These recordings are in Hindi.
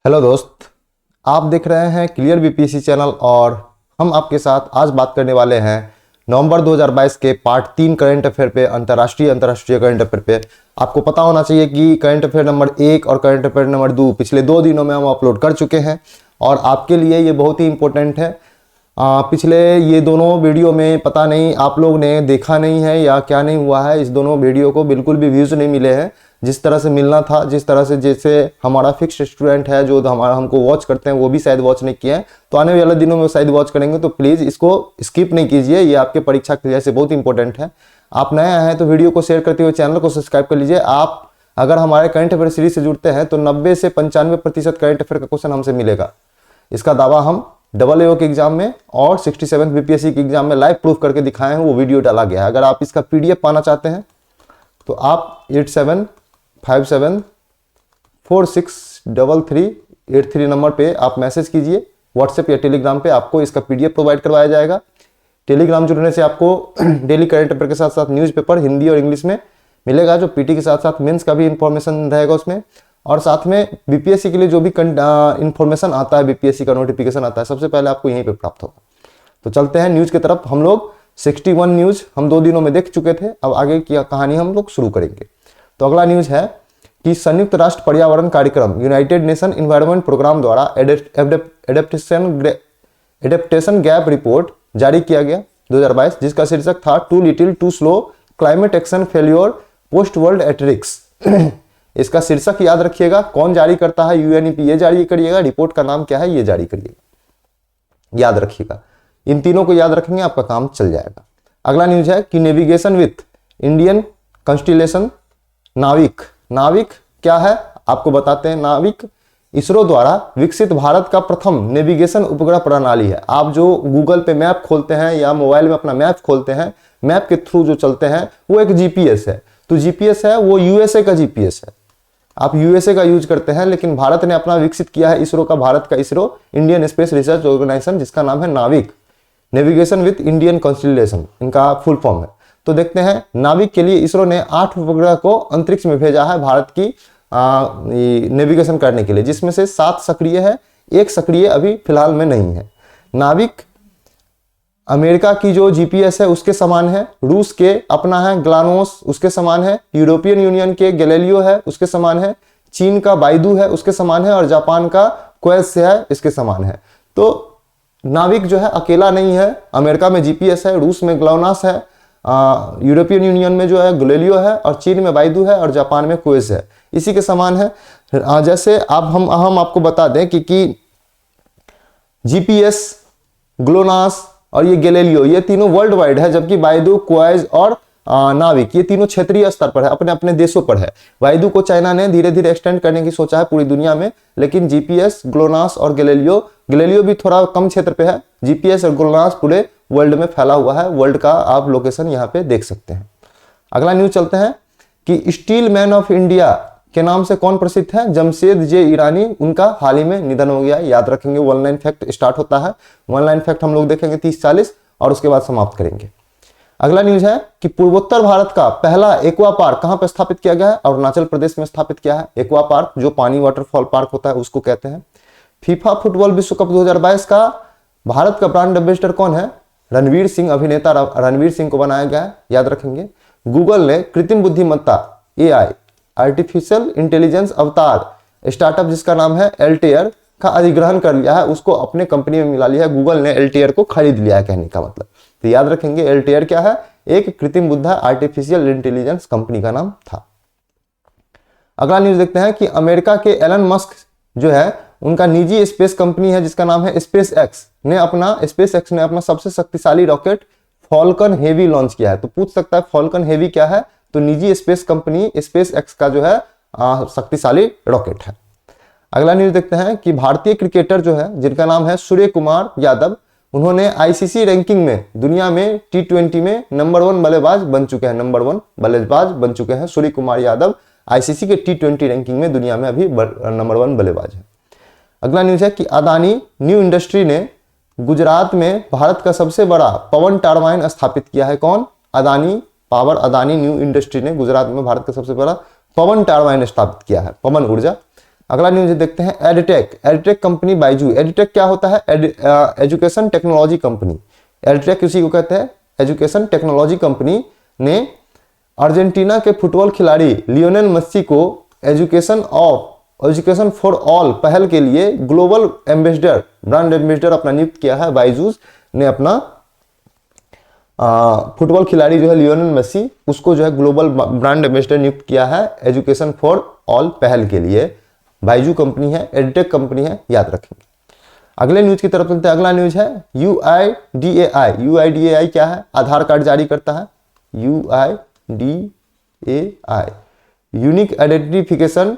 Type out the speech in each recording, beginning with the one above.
हेलो दोस्त, आप देख रहे हैं क्लियर बीपीएससी चैनल और हम आपके साथ आज बात करने वाले हैं नवंबर 2022 के पार्ट 3 करंट अफेयर पे, अंतर्राष्ट्रीय करंट अफेयर पे। आपको पता होना चाहिए कि करंट अफेयर नंबर 1 और करंट अफेयर नंबर 2 पिछले 2 दिनों में हम अपलोड कर चुके हैं और आपके लिए ये बहुत ही इंपॉर्टेंट है। पिछले ये दोनों वीडियो में पता नहीं आप लोग ने देखा नहीं है या क्या नहीं हुआ है, इस दोनों वीडियो को बिल्कुल भी व्यूज़ नहीं मिले हैं जिस तरह से मिलना था। जिस तरह से जैसे हमारा फिक्स्ड स्टूडेंट है जो हमारा हमको वॉच करते हैं वो भी शायद वॉच नहीं किए हैं, तो आने वाले दिनों में शायद वॉच करेंगे। तो प्लीज़ इसको स्किप नहीं कीजिए, ये आपके परीक्षा के लिए से बहुत इंपॉर्टेंट है। आप नए आए हैं तो वीडियो को शेयर करते हुए चैनल को सब्सक्राइब कर लीजिए। आप अगर हमारे करंट अफेयर सीरीज से जुड़ते हैं तो 90 से 95% करंट अफेयर का क्वेश्चन हमसे मिलेगा। इसका दावा हम AAO के एग्जाम में और 67 बीपीएससी के एग्जाम में लाइव प्रूफ करके दिखाए हैं, वो वीडियो डाला गया है। अगर आप इसका PDF पाना चाहते हैं तो आप 8757463383 नंबर पे आप मैसेज कीजिए। व्हाट्सएप या टेलीग्राम पे आपको इसका PDF प्रोवाइड करवाया जाएगा। टेलीग्राम जुड़ने से आपको डेली करंट अफेयर के साथ साथ न्यूज़पेपर हिंदी और इंग्लिश में मिलेगा, जो PT के साथ साथ मेंस का भी इंफॉर्मेशन रहेगा उसमें, और साथ में बीपीएससी के लिए जो भी इंफॉर्मेशन आता है, बीपीएससी का नोटिफिकेशन आता है, सबसे पहले आपको यहीं पे प्राप्त होगा। तो चलते हैं न्यूज़ की तरफ। हम लोग 61 न्यूज़ हम 2 दिनों में देख चुके थे, अब आगे की कहानी हम लोग शुरू करेंगे। तो अगला न्यूज़ है कि संयुक्त राष्ट्र पर्यावरण कार्यक्रम यूनाइटेड नेशन इन्वायरमेंट प्रोग्राम द्वारा एडेप्टेशन गैप रिपोर्ट जारी किया गया 2022, जिसका शीर्षक था too little too slow climate action failure पोस्ट वर्ल्ड एट रिस्क। इसका शीर्षक याद रखिएगा, कौन जारी करता है, यूएनईपी ये जारी करिएगा, रिपोर्ट का नाम क्या है ये जारी करिएगा, याद रखिएगा। इन तीनों को याद रखेंगे आपका काम चल जाएगा। अगला न्यूज है कि नेविगेशन विथ इंडियन कॉन्स्टिलेशन नाविक। नाविक क्या है आपको बताते हैं। नाविक इसरो द्वारा विकसित भारत का प्रथम नेविगेशन उपग्रह प्रणाली है। आप जो गूगल पे मैप खोलते हैं या मोबाइल में अपना मैप खोलते हैं, मैप के थ्रू जो चलते हैं वो एक जीपीएस है। तो जीपीएस है वो यूएसए का जीपीएस है, आप यूएसए का यूज करते हैं, लेकिन भारत ने अपना विकसित किया है इसरो का, भारत का ISRO Indian Space Research Organisation, जिसका नाम है NavIC, navigation with Indian constellation इनका फुल फॉर्म है। तो देखते हैं, नाविक के लिए इसरो ने 8 उपग्रह को अंतरिक्ष में भेजा है भारत की नेविगेशन करने के लिए, जिसमें से 7 सक्रिय है, 1 सक्रिय अभी फिलहाल में नहीं है। नाविक अमेरिका की जो जीपीएस है उसके समान है, रूस के अपना है ग्लानोस उसके समान है, यूरोपियन यूनियन के गैलीलियो है उसके समान है, चीन का बाइडू है उसके समान है और जापान का क्वेस है इसके समान है। तो नाविक जो है अकेला नहीं है, अमेरिका में जीपीएस है, रूस में ग्लानोस है, यूरोपियन यूनियन में जो है गैलीलियो है और चीन में बाइडू है और जापान में क्वेस है, इसी के समान है। जैसे अब हम आपको बता दें कि जीपीएस, ग्लोनास और ये गैलीलियो ये तीनों वर्ल्ड वाइड है, जबकि बाइडू, क्वाइज और नाविक ये तीनों क्षेत्रीय स्तर पर है, अपने अपने देशों पर है। बाइडू को चाइना ने धीरे धीरे एक्सटेंड करने की सोचा है पूरी दुनिया में, लेकिन जीपीएस, ग्लोनास और गैलीलियो भी थोड़ा कम क्षेत्र पे है। जीपीएस और ग्लोनास पूरे वर्ल्ड में फैला हुआ है, वर्ल्ड का आप लोकेशन यहाँ पे देख सकते हैं। अगला न्यूज चलते हैं कि स्टील मैन ऑफ इंडिया के नाम से कौन प्रसिद्ध है, जमशेद जे ईरानी, उनका हाल ही में निधन हो गया। याद रखेंगे, 1 लाइन फैक्ट स्टार्ट होता है, 1 लाइन फैक्ट हम लोग देखेंगे 30-40 और उसके बाद समाप्त करेंगे। अगला न्यूज है कि पूर्वोत्तर भारत का पहला एक्वा पार्क कहां पर स्थापित किया गया है, अरुणाचल प्रदेश में स्थापित किया है। एक्वा पार्क जो पानी वाटरफॉल पार्क होता है उसको कहते हैं। फीफा फुटबॉल विश्व कप 2022 का भारत का ब्रांड एम्बेसडर कौन है, रणवीर सिंह, अभिनेता रणवीर सिंह को बनाया गया है, याद रखेंगे। गूगल ने कृत्रिम बुद्धिमत्ता AI आर्टिफिशियल इंटेलिजेंस अवतार स्टार्टअप जिसका नाम है एल्टेयर का अधिग्रहण कर लिया है, उसको अपने कंपनी में मिला लिया है। गूगल ने एल्टेयर को खरीद लिया है कहने का मतलब। तो याद रखेंगे एल्टेयर क्या है, एक कृत्रिम बुद्धा आर्टिफिशियल इंटेलिजेंस कंपनी का नाम था। अगला न्यूज देखते हैं कि अमेरिका के एलन मस्क जो है उनका निजी स्पेस कंपनी है जिसका नाम है स्पेस एक्स ने अपना सबसे शक्तिशाली रॉकेट फॉल्कन हेवी लॉन्च किया है। तो पूछ सकता है फॉल्कन हेवी क्या है, तो निजी स्पेस कंपनी स्पेस एक्स का जो है शक्तिशाली रॉकेट है। अगला न्यूज देखते हैं कि भारतीय क्रिकेटर जो है जिनका नाम है सूर्य कुमार यादव, उन्होंने आईसीसी रैंकिंग में दुनिया में T20 में नंबर 1 बल्लेबाज बन चुके हैं, नंबर 1 बल्लेबाज बन चुके हैं। सूर्य कुमार यादव आईसीसी के T20 रैंकिंग में दुनिया में अभी नंबर 1 बल्लेबाज है। अगला न्यूज है कि अदानी न्यू इंडस्ट्री ने गुजरात में भारत का सबसे बड़ा पवन टरबाइन स्थापित किया है। कौन, Adani power, Adani new industry ने गुजरात में भारत का सबसे बड़ा पवन टरबाइन स्थापित किया है, पवन ऊर्जा। अगला न्यूज देखते हैं edtech. Edtech company Byju. Edtech क्या होता है? Education technology company. एडिटेक किसी को कहते हैं? एजुकेशन टेक्नोलॉजी कंपनी ने अर्जेंटीना के फुटबॉल खिलाड़ी लियोनेल मेस्सी को एजुकेशन फॉर ऑल पहल के लिए ग्लोबल एम्बेसडर, ब्रांड एम्बेसडर अपना नियुक्त किया है। बायजूस ने अपना फुटबॉल खिलाड़ी जो है लियोनेल मेस्सी, उसको जो है ग्लोबल ब्रांड एम्बेसडर नियुक्त किया है एजुकेशन फॉर ऑल पहल के लिए। बायजू कंपनी है, एडिटेक कंपनी है, याद रखेंगे। अगले न्यूज की तरफ चलते हैं। अगला न्यूज है UIDAI। UIDAI क्या है? आधार कार्ड जारी करता है। UIDAI unique identification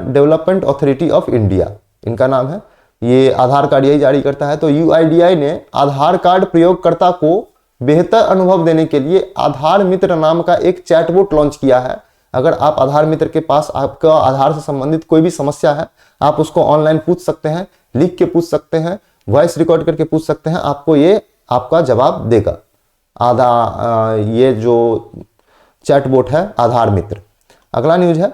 development authority of India, इनका नाम है। ये आधार कार्ड यही जारी करता है। तो UIDAI ने आधार कार्ड प्रयोगकर्ता को बेहतर अनुभव देने के लिए आधार मित्र नाम का एक चैटबॉट लॉन्च किया है। अगर आप आधार मित्र के पास आपका आधार से संबंधित कोई भी समस्या है, आप उसको ऑनलाइन पूछ सकते हैं, लिख के पूछ सकते हैं, वॉइस रिकॉर्ड करके पूछ सकते हैं, आपको ये आपका जवाब देगा ये जो चैटबॉट है आधार मित्र। अगला न्यूज है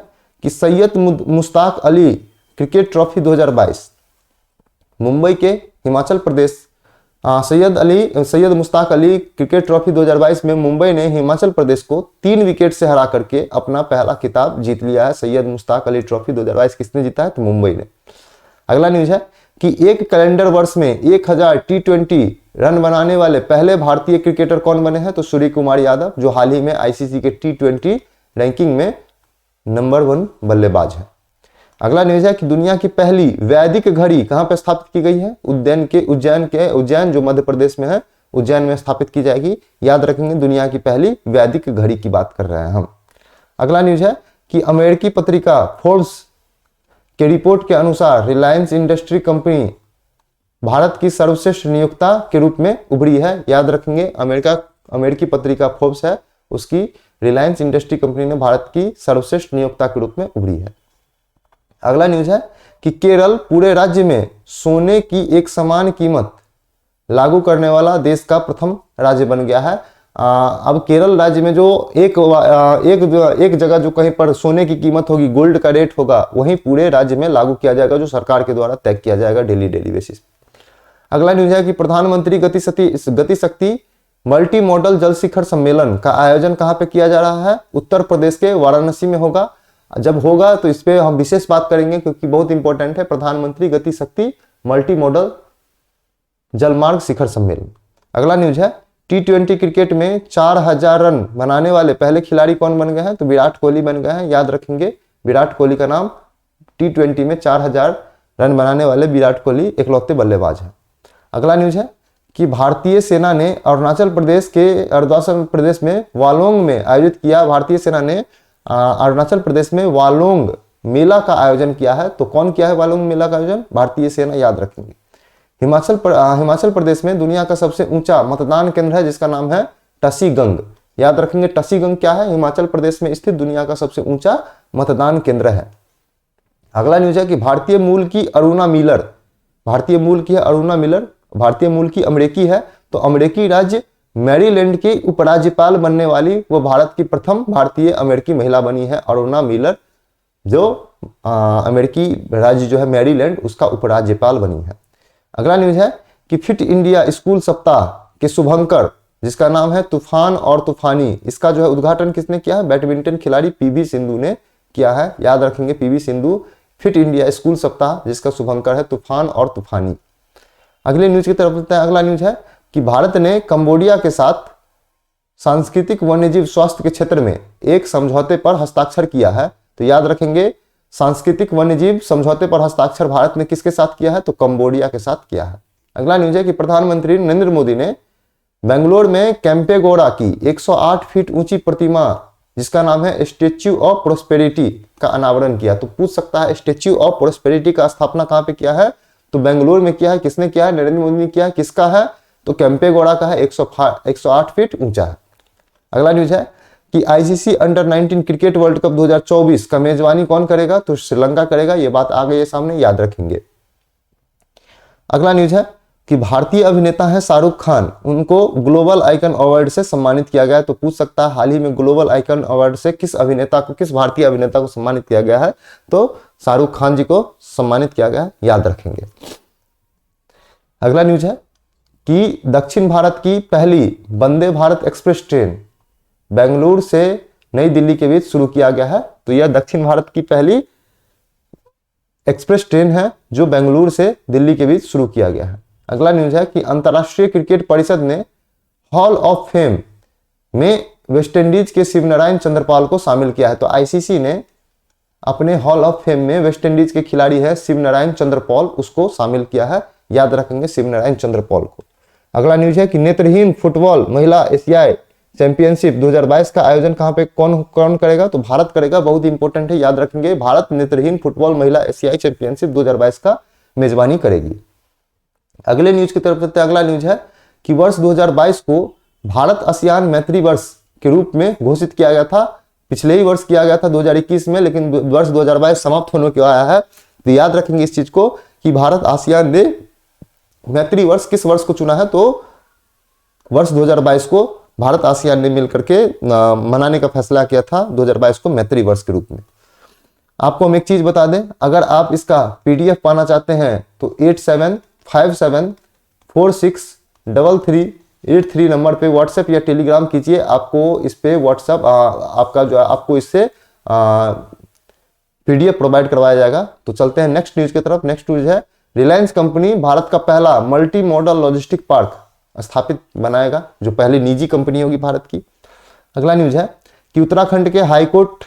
कि सैयद मुश्ताक अली क्रिकेट ट्रॉफी 2022 मुंबई के हिमाचल प्रदेश सैयद मुश्ताक अली क्रिकेट ट्रॉफी 2022 में मुंबई ने हिमाचल प्रदेश को 3 विकेट से हरा करके अपना पहला खिताब जीत लिया है। सैयद मुश्ताक अली ट्रॉफी 2022 किसने जीता है? तो मुंबई ने। अगला न्यूज है कि एक कैलेंडर वर्ष में 1000 T20 रन बनाने वाले पहले भारतीय क्रिकेटर कौन बने हैं? तो सूर्य कुमार यादव, जो हाल ही में ICC के T20 रैंकिंग में नंबर 1 बल्लेबाज है। अगला न्यूज है कि दुनिया की पहली वैदिक घड़ी कहां पर स्थापित की गई है? उज्जैन जो मध्य प्रदेश में है, उज्जैन में स्थापित की जाएगी। याद रखेंगे, दुनिया की पहली वैदिक घड़ी की बात कर रहे हैं हम। अगला न्यूज है कि अमेरिकी पत्रिका फोर्ब्स के रिपोर्ट के अनुसार रिलायंस इंडस्ट्री कंपनी भारत की सर्वश्रेष्ठ नियोक्ता के रूप में उभरी है। याद रखेंगे, अमेरिकी पत्रिका फोर्ब्स है, उसकी रिलायंस इंडस्ट्री कंपनी ने भारत की सर्वश्रेष्ठ नियोक्ता के रूप में उभरी है। अगला न्यूज है कि केरल पूरे राज्य में सोने की एक समान कीमत लागू करने वाला देश का प्रथम राज्य बन गया है। अब केरल राज्य में जो एक जगह जो कहीं पर सोने की कीमत होगी, गोल्ड का रेट होगा, वहीं पूरे राज्य में लागू किया जाएगा, जो सरकार के द्वारा तय किया जाएगा डेली बेसिस। अगला न्यूज है कि प्रधानमंत्री गति शक्ति मल्टी मॉडल जल शिखर सम्मेलन का आयोजन कहां पे किया जा रहा है? उत्तर प्रदेश के वाराणसी में होगा। जब होगा तो इस पे हम विशेष बात करेंगे, क्योंकि बहुत इंपॉर्टेंट है। प्रधानमंत्री गति शक्ति मल्टी मॉडल जलमार्ग शिखर सम्मेलन। अगला न्यूज है T20 क्रिकेट में 4000 रन बनाने वाले पहले खिलाड़ी कौन बन गए हैं? तो विराट कोहली बन गए हैं। याद रखेंगे, विराट कोहली का नाम। T20 में 4000 रन बनाने वाले विराट कोहली इकलौते बल्लेबाज हैं। अगला न्यूज है कि भारतीय सेना ने अरुणाचल प्रदेश में वालोंग में आयोजित किया। भारतीय सेना ने अरुणाचल प्रदेश में वालोंग मेला का आयोजन किया है। तो कौन किया है वालोंग मेला का आयोजन? भारतीय सेना। याद रखेंगे। हिमाचल प्रदेश में दुनिया का सबसे ऊंचा मतदान केंद्र है, जिसका नाम है टसीगंग। याद रखेंगे, टसीगंग क्या है? हिमाचल प्रदेश में स्थित दुनिया का सबसे ऊंचा मतदान केंद्र है। अगला न्यूज है कि भारतीय मूल की अरुणा मिलर, भारतीय मूल की अमेरिकी है। तो अमेरिकी राज्य मैरीलैंड की उपराज्यपाल बनने वाली वो भारत की प्रथम भारतीय अमेरिकी महिला बनी है, अरुणा मिलर, जो अमेरिकी राज्य जो है मैरीलैंड, उसका उपराज्यपाल बनी है। अगला न्यूज है कि फिट इंडिया स्कूल सप्ताह के शुभंकर, जिसका नाम है तूफान और तूफानी, इसका जो है उद्घाटन किसने किया है? बैडमिंटन खिलाड़ी PV सिंधु ने किया है। याद रखेंगे, PV Sindhu. Fit India school सप्ताह जिसका शुभंकर है तूफान और तूफानी। अगले न्यूज की तरफ चलते हैं। अगला न्यूज है कि भारत ने कंबोडिया के साथ सांस्कृतिक वन्यजीव स्वास्थ्य के क्षेत्र में एक समझौते पर हस्ताक्षर किया है। तो याद रखेंगे, सांस्कृतिक वन्यजीव समझौते पर हस्ताक्षर भारत ने किसके साथ किया है? तो कंबोडिया के साथ किया है। अगला न्यूज है कि प्रधानमंत्री नरेंद्र मोदी ने बेंगलोर में कैंपेगौड़ा की 108 फीट ऊंची प्रतिमा, जिसका नाम है स्टेच्यू ऑफ प्रोस्पेरिटी, का अनावरण किया। तो पूछ सकता है, स्टेच्यू ऑफ प्रोस्पेरिटी का स्थापना कहां पे किया है? तो बेंगलोर में किया है। किसने किया है? नरेंद्र मोदी ने किया है। किसका है? तो कैंपेगौड़ा का है, 108 फीट ऊंचा है। अगला न्यूज है कि ICC under 19 cricket world cup 2024 का मेजबानी कौन करेगा? तो श्रीलंका करेगा। ये बात आ गई है सामने, याद रखेंगे। अगला न्यूज है कि भारतीय अभिनेता है शाहरुख खान, उनको ग्लोबल आइकन अवार्ड से सम्मानित किया गया है। तो पूछ सकता है, हाल ही में ग्लोबल आइकन अवार्ड से किस भारतीय अभिनेता को सम्मानित किया गया है? तो शाहरुख खान जी को सम्मानित किया गया, याद रखेंगे। अगला न्यूज है कि दक्षिण भारत की पहली वंदे भारत एक्सप्रेस ट्रेन बेंगलुरु से नई दिल्ली के बीच शुरू किया गया है। तो यह दक्षिण भारत की पहली एक्सप्रेस ट्रेन है जो बेंगलुरु से दिल्ली के बीच शुरू किया गया है। अगला न्यूज है कि अंतर्राष्ट्रीय क्रिकेट परिषद ने हॉल ऑफ फेम में वेस्टइंडीज के शिवनारायण चंद्रपाल को शामिल किया है। तो आईसीसी ने अपने हॉल ऑफ फेम में वेस्टइंडीज के खिलाड़ी है शिवनारायण चंद्रपाल, उसको शामिल किया है, याद रखेंगे शिवनारायण चंद्रपाल को। अगला न्यूज है कि नेत्रहीन फुटबॉल महिला एशियाई चैंपियनशिप 2022 का आयोजन कहां पे कौन कौन करेगा? तो भारत करेगा, बहुत इंपॉर्टेंट है, याद रखेंगे। भारत नेत्रहीन फुटबॉल महिला एशियाई चैंपियनशिप 2022 का मेजबानी करेगी। अगले न्यूज की तरफ चलते हैं। अगला न्यूज है कि वर्ष 2022 को भारत आसियान मैत्री वर्ष के रूप में घोषित किया गया था। पिछले ही वर्ष किया गया था 2021 में, लेकिन वर्ष 2022 समाप्त होने को आया है। तो याद रखेंगे इस चीज को कि भारत आसियान ने मैत्री वर्ष किस वर्ष को चुना है? तो वर्ष 2022 को भारत आसियान ने मिलकर के मनाने का फैसला किया था 2022 को मैत्री वर्ष के रूप में। आपको हम एक चीज बता दें, अगर आप इसका पीडीएफ पाना चाहते हैं तो 8757463383 नंबर पे व्हाट्सएप या टेलीग्राम कीजिए। आपको इस पे व्हाट्सएप आपका जो है आपको इससे पीडीएफ प्रोवाइड करवाया जाएगा। तो चलते हैं नेक्स्ट न्यूज की तरफ। नेक्स्ट न्यूज है रिलायंस कंपनी भारत का पहला मल्टी मॉडल लॉजिस्टिक पार्क स्थापित बनाएगा, जो पहली निजी कंपनी होगी भारत की। अगला न्यूज है कि उत्तराखंड के हाईकोर्ट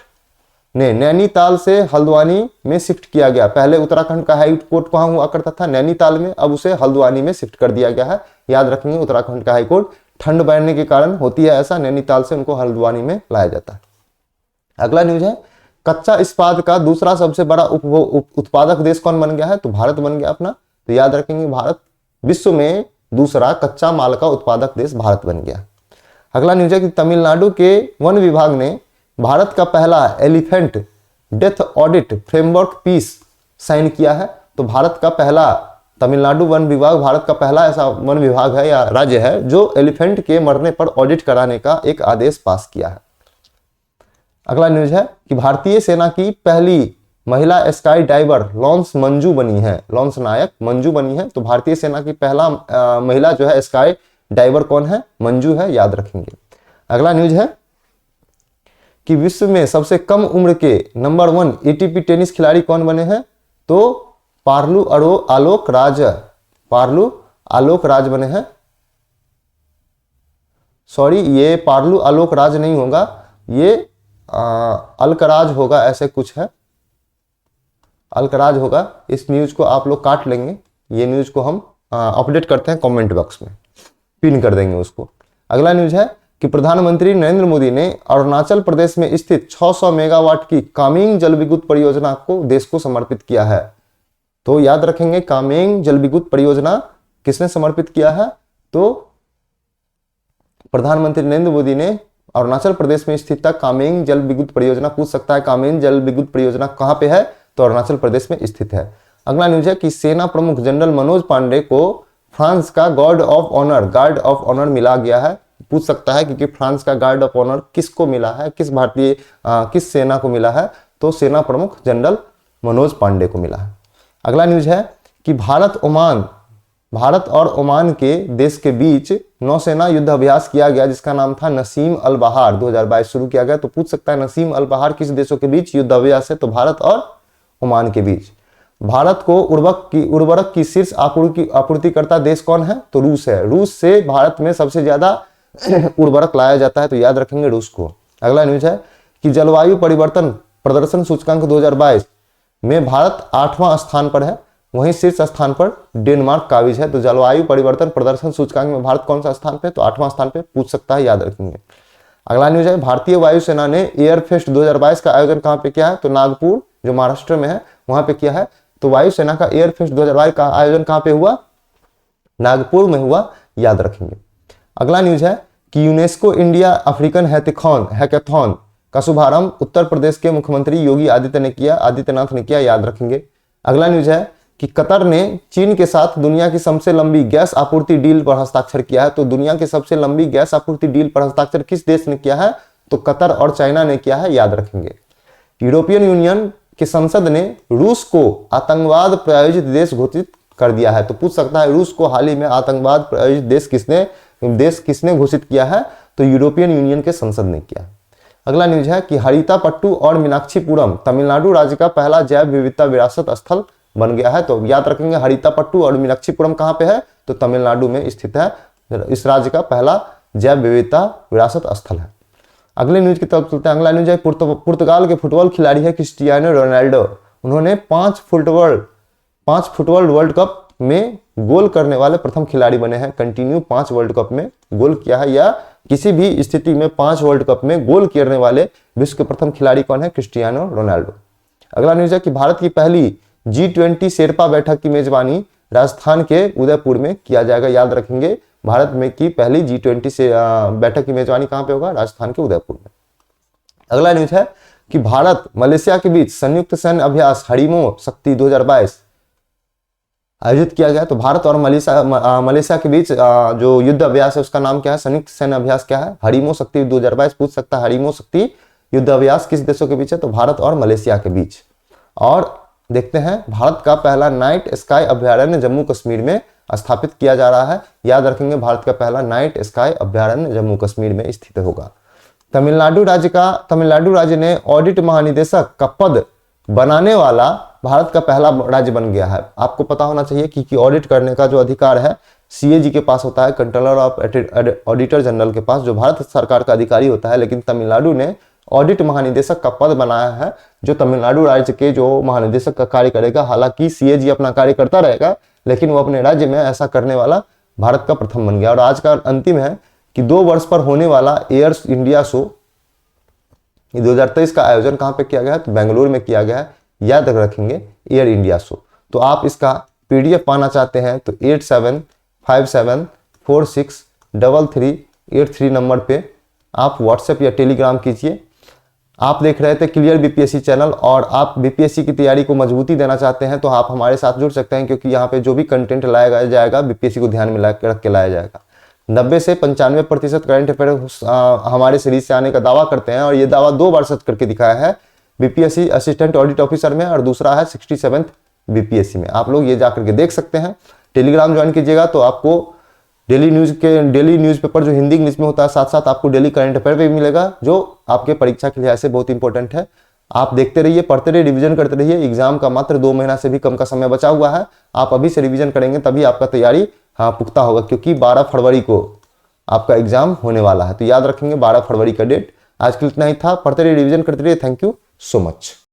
ने नैनीताल से हल्द्वानी में शिफ्ट किया गया। पहले उत्तराखंड का हाई कोर्ट कहां हुआ करता था? नैनीताल में, अब उसे हल्द्वानी में शिफ्ट कर दिया गया है। याद रखेंगे उत्तराखंड का हाईकोर्ट ठंड बढ़ने के कारण होती है ऐसा, नैनीताल से उनको हल्द्वानी में लाया जाता है। अगला न्यूज है कच्चा इस्पात का दूसरा सबसे बड़ा उत्पादक देश कौन बन गया है? तो भारत बन गया अपना। तो याद रखेंगे भारत विश्व में दूसरा कच्चा माल का उत्पादक देश भारत बन गया। अगला न्यूज है कि तमिलनाडु के वन विभाग ने भारत का पहला एलिफेंट डेथ ऑडिट फ्रेमवर्क पीस साइन किया है। तो भारत का पहला तमिलनाडु वन विभाग भारत का पहला ऐसा वन विभाग है या राज्य है जो एलिफेंट के मरने पर ऑडिट कराने का एक आदेश पास किया है। अगला न्यूज है कि भारतीय सेना की पहली महिला स्काई डाइवर लॉन्स मंजू बनी है, लॉन्स नायक मंजू बनी है। तो भारतीय सेना की पहला महिला जो है स्काई डाइवर कौन है? मंजू है, याद रखेंगे। अगला न्यूज है कि विश्व में सबसे कम उम्र के नंबर 1 एटीपी टेनिस खिलाड़ी कौन बने हैं? तो पार्लू आलोक राज बने हैं। सॉरी, ये पार्लू आलोक राज नहीं होगा, ये अलकराज होगा, ऐसे कुछ है, अलकराज होगा। इस न्यूज को आप लोग काट लेंगे, ये न्यूज को हम अपडेट करते हैं कमेंट बॉक्स में, पिन कर देंगे उसको। अगला न्यूज है कि प्रधानमंत्री नरेंद्र मोदी ने अरुणाचल प्रदेश में स्थित 600 मेगावाट की कामेंग जल विद्युत परियोजना को देश को समर्पित किया है। तो याद रखेंगे कामेंग जल विद्युत परियोजना किसने समर्पित किया है? तो प्रधानमंत्री नरेंद्र मोदी ने अरुणाचल प्रदेश में स्थित कामेंग जल विद्युत परियोजना, पूछ सकता है कामेंग जल विद्युत परियोजना कहां पे है? तो अरुणाचल प्रदेश में स्थित है। अगला न्यूज है कि सेना प्रमुख जनरल मनोज पांडे को फ्रांस का गार्ड ऑफ ऑनर मिला गया है। पूछ सकता है क्योंकि फ्रांस का गार्ड ऑफ ऑनर किसको मिला है, किस सेना को मिला है? तो सेना प्रमुख जनरल मनोज पांडे को मिला है। अगला न्यूज है कि भारत और ओमान के देश के बीच नौसेना युद्ध अभ्यास किया गया जिसका नाम था नसीम अल बहार, 2022 शुरू किया गया। तो पूछ सकता है नसीम अल बहार किस देशों के बीच युद्ध अभ्यास है? तो भारत और ओमान के बीच। भारत को उर्वरक की शीर्ष आपूर्तिकर्ता देश कौन है? तो रूस है। रूस से भारत में सबसे ज्यादा उर्वरक लाया जाता है, तो याद रखेंगे रूस को। अगला न्यूज है कि जलवायु परिवर्तन प्रदर्शन सूचकांक 2022 में भारत 8वां स्थान पर है, वहीं शीर्ष स्थान पर डेनमार्क काबिज है। तो जलवायु परिवर्तन प्रदर्शन सूचकांक में भारत कौन सा स्थान पे? तो 8वां स्थान पे, पूछ सकता है, याद रखेंगे। अगला न्यूज है भारतीय वायुसेना ने एयर फेस्ट 2022 का आयोजन कहां पे किया है? तो नागपुर जो महाराष्ट्र में है वहां पे किया है। तो वायुसेना का एयर फेस्ट 2022 का आयोजन कहां पे हुआ? नागपुर में हुआ, याद रखेंगे। अगला न्यूज है कि यूनेस्को इंडिया अफ्रीकन हैकेथॉन का शुभारंभ उत्तर प्रदेश के मुख्यमंत्री योगी आदित्यनाथ ने किया, याद रखेंगे। अगला न्यूज है कि कतर ने चीन के साथ दुनिया की सबसे लंबी गैस आपूर्ति डील पर हस्ताक्षर किया है। तो दुनिया की सबसे लंबी गैस आपूर्ति डील पर हस्ताक्षर किस देश ने किया है? तो कतर और चाइना ने किया है, याद रखेंगे। यूरोपियन यूनियन कि संसद ने रूस को आतंकवाद प्रायोजित देश घोषित कर दिया है। तो पूछ सकता है रूस को हाल ही में आतंकवाद प्रायोजित देश किसने घोषित किया है? तो यूरोपियन यूनियन के संसद ने किया। अगला न्यूज है कि हरितापट्टू और मीनाक्षीपुरम तमिलनाडु राज्य का पहला जैव विविधता विरासत स्थल बन गया है। तो याद रखेंगे हरितापट्टू और मीनाक्षीपुरम कहाँ पे है? तो तमिलनाडु में स्थित है। इस राज्य का पहला जैव विविधता विरासत स्थल है। अगले न्यूज की तरफ चलते हैं। अगला न्यूज है पुर्तगाल के फुटबॉल खिलाड़ी है क्रिस्टियानो रोनाल्डो। उन्होंने 5 फुटबॉल वर्ल्ड कप में गोल करने वाले प्रथम खिलाड़ी बने हैं। कंटिन्यू 5 वर्ल्ड कप में गोल किया है, या किसी भी स्थिति में 5 वर्ल्ड कप में गोल करने वाले विश्व के प्रथम खिलाड़ी कौन है? Cristiano Ronaldo. अगला न्यूज है कि भारत की पहली G20 शेरपा बैठक की मेजबानी राजस्थान के उदयपुर में किया जाएगा। याद रखेंगे भारत में की पहली G20 से बैठक की मेजबानी कहां पे होगा? राजस्थान के उदयपुर में। अगला न्यूज है कि भारत मलेशिया के बीच संयुक्त सैन्य अभ्यास हरिमो शक्ति 2022 आयोजित किया गया। तो भारत और मलेशिया के बीच जो युद्ध अभ्यास है उसका नाम क्या है? संयुक्त सैन्य अभ्यास क्या है? हरिमो शक्ति 2022 पूछ सकता है। हरिमो शक्ति युद्ध अभ्यास किस देशों के बीच है? तो भारत और मलेशिया के बीच। और देखते हैं भारत का पहला नाइट स्काई अभ्यारण्य जम्मू कश्मीर में स्थापित किया जा रहा है। याद रखेंगे भारत का पहला नाइट स्काई अभ्यारण्य जम्मू कश्मीर में स्थित होगा। तमिलनाडु राज्य ने ऑडिट महानिदेशक का पद बनाने वाला भारत का पहला राज्य बन गया है। आपको पता होना चाहिए कि ऑडिट करने का जो अधिकार है CAG के पास होता है, कंट्रोलर ऑफ ऑडिटर जनरल के पास, जो भारत सरकार का अधिकारी होता है। लेकिन तमिलनाडु ने ऑडिट महानिदेशक का पद बनाया है, जो तमिलनाडु राज्य के जो महानिदेशक का कार्य करेगा। हालांकि CAG अपना कार्य करता रहेगा, लेकिन वो अपने राज्य में ऐसा करने वाला भारत का प्रथम बन गया। और आज का अंतिम है कि 2 वर्ष पर होने वाला एयर इंडिया शो 2023 का आयोजन कहां पे किया गया है? तो बेंगलुरु में किया गया है। याद रखेंगे एयर इंडिया शो। तो आप इसका PDF पाना चाहते हैं तो 8757463383 नंबर पे आप व्हाट्सएप या टेलीग्राम कीजिए। आप देख रहे थे क्लियर BPSC चैनल, और आप BPSC की तैयारी को मजबूती देना चाहते हैं तो आप हमारे साथ जुड़ सकते हैं, क्योंकि यहाँ पे जो भी कंटेंट लाया जाएगा BPSC को ध्यान में रख के लाया जाएगा। 90 से 95% करंट अफेयर हमारे सीरीज से आने का दावा करते हैं, और ये दावा 2 बार सच करके दिखाया है। BPSC असिस्टेंट ऑडिट ऑफिसर में, और दूसरा है 67th BPSC में। आप लोग ये जाकर के देख सकते हैं। टेलीग्राम ज्वाइन कीजिएगा तो आपको डेली न्यूज़पेपर जो हिंदी इंग्लिश में होता है, साथ साथ आपको डेली करंट अफेयर भी मिलेगा, जो आपके परीक्षा के लिहाज से बहुत इंपॉर्टेंट है। आप देखते रहिए, पढ़ते रहिए, रिवीजन करते रहिए। एग्जाम का मात्र 2 महीना से भी कम का समय बचा हुआ है। आप अभी से रिवीजन करेंगे तभी आपका तैयारी पुख्ता होगा, क्योंकि 12 फरवरी को आपका एग्जाम होने वाला है। तो याद रखेंगे 12 फरवरी का डेट। आज के लिए इतना ही था। पढ़ते रहिए, रिवीजन करते रहिए। Thank you so much.